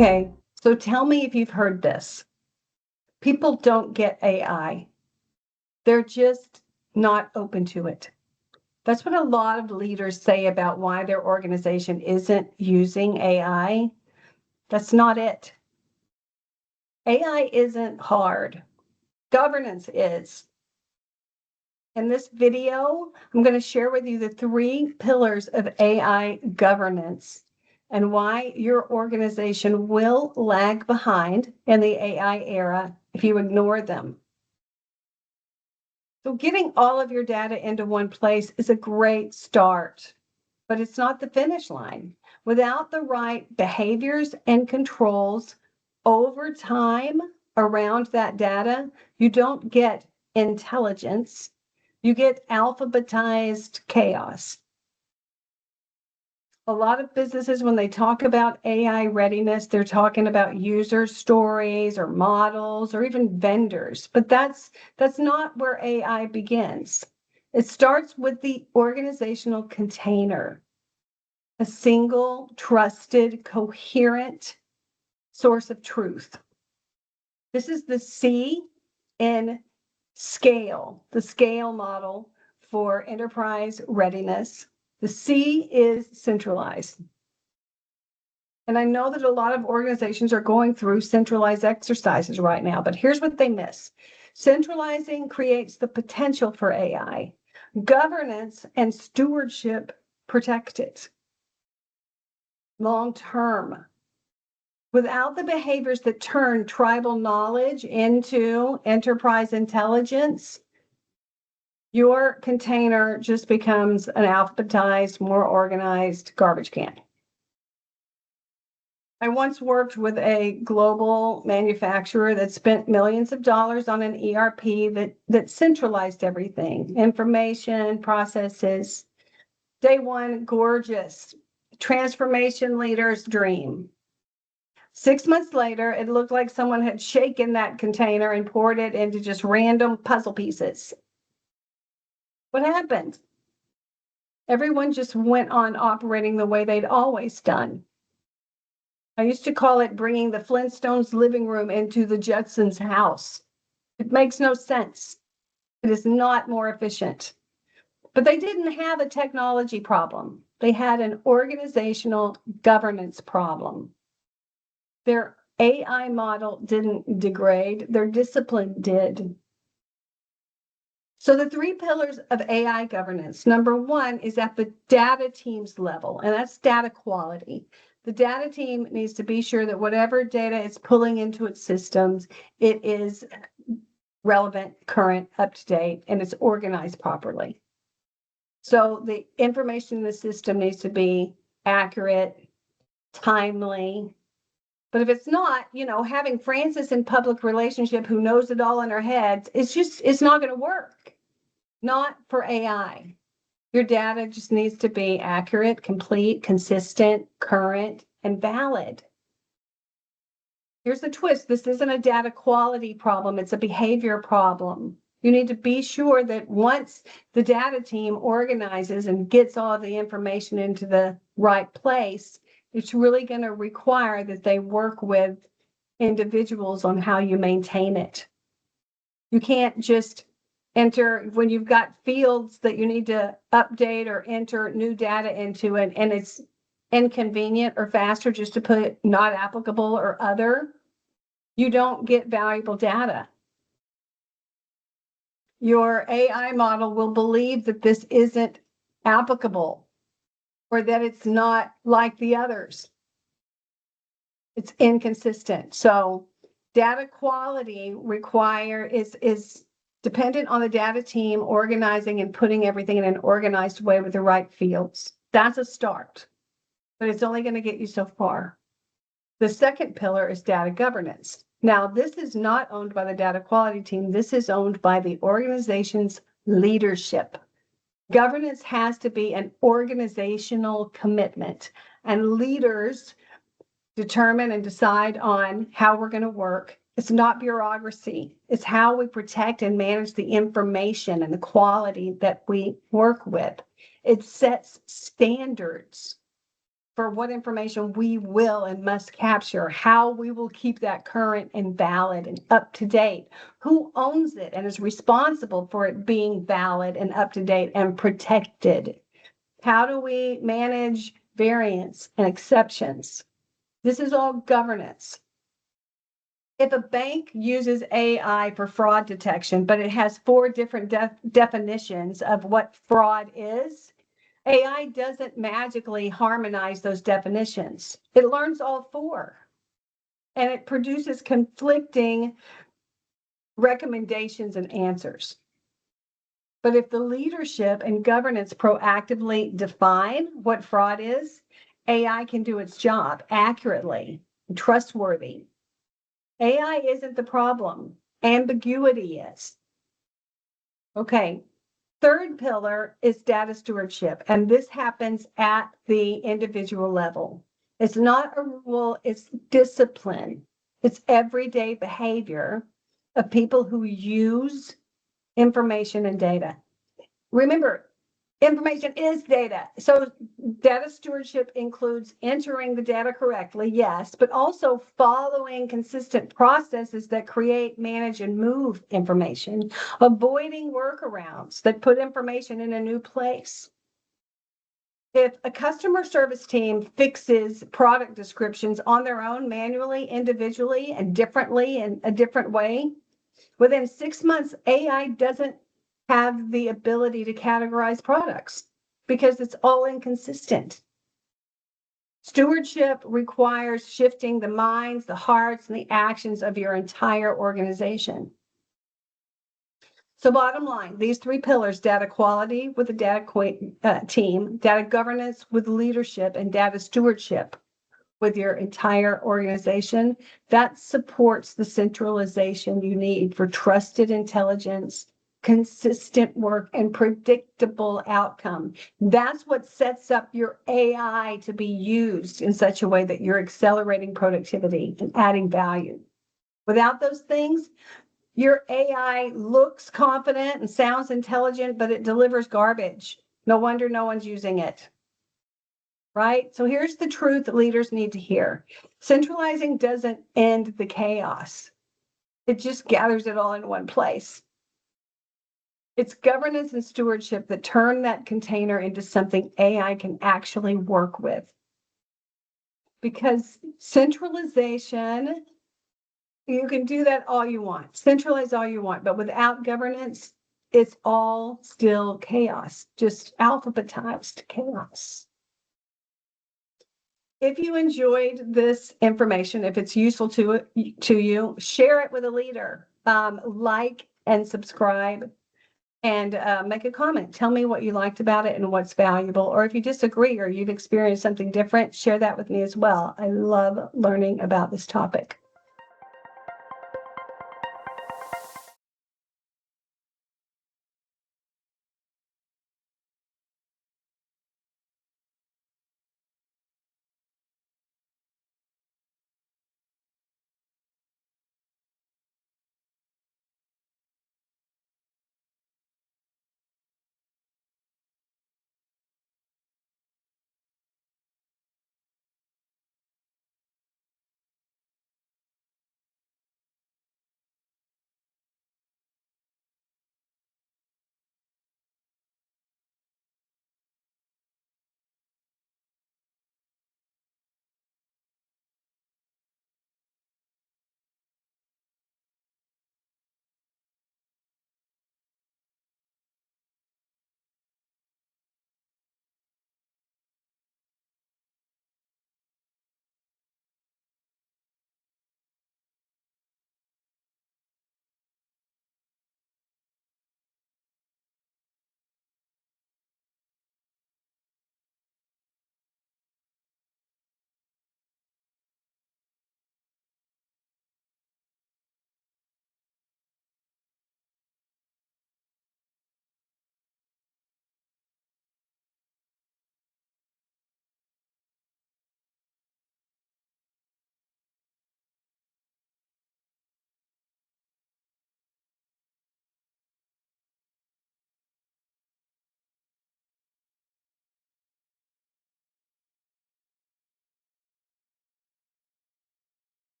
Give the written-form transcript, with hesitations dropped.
Okay, so tell me if you've heard this. People don't get AI. They're just not open to it. That's what a lot of leaders say about why their organization isn't using AI. That's not it. AI isn't hard. Governance is. In this video, I'm going to share with you the 3 pillars of AI governance and why your organization will lag behind in the AI era if you ignore them. So getting all of your data into one place is a great start, but it's not the finish line. Without the right behaviors and controls over time around that data, you don't get intelligence. You get alphabetized chaos. A lot of businesses, when they talk about AI readiness, they're talking about user stories or models or even vendors, but that's not where AI begins. It starts with the organizational container, a single, trusted, coherent source of truth. This is the C in scale, the scale model for enterprise readiness. The C is centralized. And I know that a lot of organizations are going through centralized exercises right now, but here's what they miss. Centralizing creates the potential for AI. Governance and stewardship protect it. Long term. Without the behaviors that turn tribal knowledge into enterprise intelligence, your container just becomes an alphabetized, more organized garbage can. I once worked with a global manufacturer that spent millions of dollars on an ERP that centralized everything, information, processes. Day one, gorgeous. Transformation leader's dream. 6 months later, it looked like someone had shaken that container and poured it into just random puzzle pieces. What happened? Everyone just went on operating the way they'd always done. I used to call it bringing the Flintstones' living room into the Jetsons' house. It makes no sense. It is not more efficient. But they didn't have a technology problem. They had an organizational governance problem. Their AI model didn't degrade, their discipline did. So the 3 pillars of AI governance. Number 1 is at the data team's level, and that's data quality. The data team needs to be sure that whatever data it's pulling into its systems, it is relevant, current, up to date, and it's organized properly. So the information in the system needs to be accurate, timely. But if it's not, having Frances in public relationship who knows it all in her head, it's not going to work. Not for AI. Your data just needs to be accurate, complete, consistent, current, and valid. Here's the twist. This isn't a data quality problem. It's a behavior problem. You need to be sure that once the data team organizes and gets all the information into the right place, it's really going to require that they work with individuals on how you maintain it. You can't just enter when you've got fields that you need to update or enter new data into it, and it's inconvenient or faster just to put not applicable or other. You don't get valuable data. Your AI model will believe that this isn't applicable or that it's not like the others. It's inconsistent. So data quality is dependent on the data team organizing and putting everything in an organized way with the right fields. That's a start, but it's only going to get you so far. The second pillar is data governance. Now, this is not owned by the data quality team. This is owned by the organization's leadership. Governance has to be an organizational commitment, and leaders determine and decide on how we're going to work. It's not bureaucracy. It's how we protect and manage the information and the quality that we work with. It sets standards for what information we will and must capture, how we will keep that current and valid and up to date, who owns it and is responsible for it being valid and up to date and protected. How do we manage variance and exceptions? This is all governance. If a bank uses AI for fraud detection, but it has 4 different definitions of what fraud is, AI doesn't magically harmonize those definitions. It learns all 4, and it produces conflicting recommendations and answers. But if the leadership and governance proactively define what fraud is, AI can do its job accurately, trustworthy. AI isn't the problem. Ambiguity is. Okay. Third pillar is data stewardship, and this happens at the individual level. It's not a rule, it's discipline. It's everyday behavior of people who use information and data. Remember, information is data. So data stewardship includes entering the data correctly, yes, but also following consistent processes that create, manage, and move information, avoiding workarounds that put information in a new place. If a customer service team fixes product descriptions on their own manually, individually, and differently in a different way, within 6 months, AI doesn't have the ability to categorize products because it's all inconsistent. Stewardship requires shifting the minds, the hearts, and the actions of your entire organization. So bottom line, these 3 pillars: data quality with the data team, data governance with leadership, and data stewardship with your entire organization, that supports the centralization you need for trusted intelligence, consistent work, and predictable outcome. That's what sets up your AI to be used in such a way that you're accelerating productivity and adding value. Without those things, your AI looks confident and sounds intelligent, but it delivers garbage. No wonder no one's using it. Right? So here's the truth that leaders need to hear. Centralizing doesn't end the chaos. It just gathers it all in one place. It's governance and stewardship that turn that container into something AI can actually work with. Because centralization, you can do that all you want, centralize all you want, but without governance, it's all still chaos, just alphabetized chaos. If you enjoyed this information, if it's useful to you, share it with a leader, like and subscribe, and make a comment. Tell me what you liked about it and what's valuable. Or if you disagree or you've experienced something different, share that with me as well. I love learning about this topic.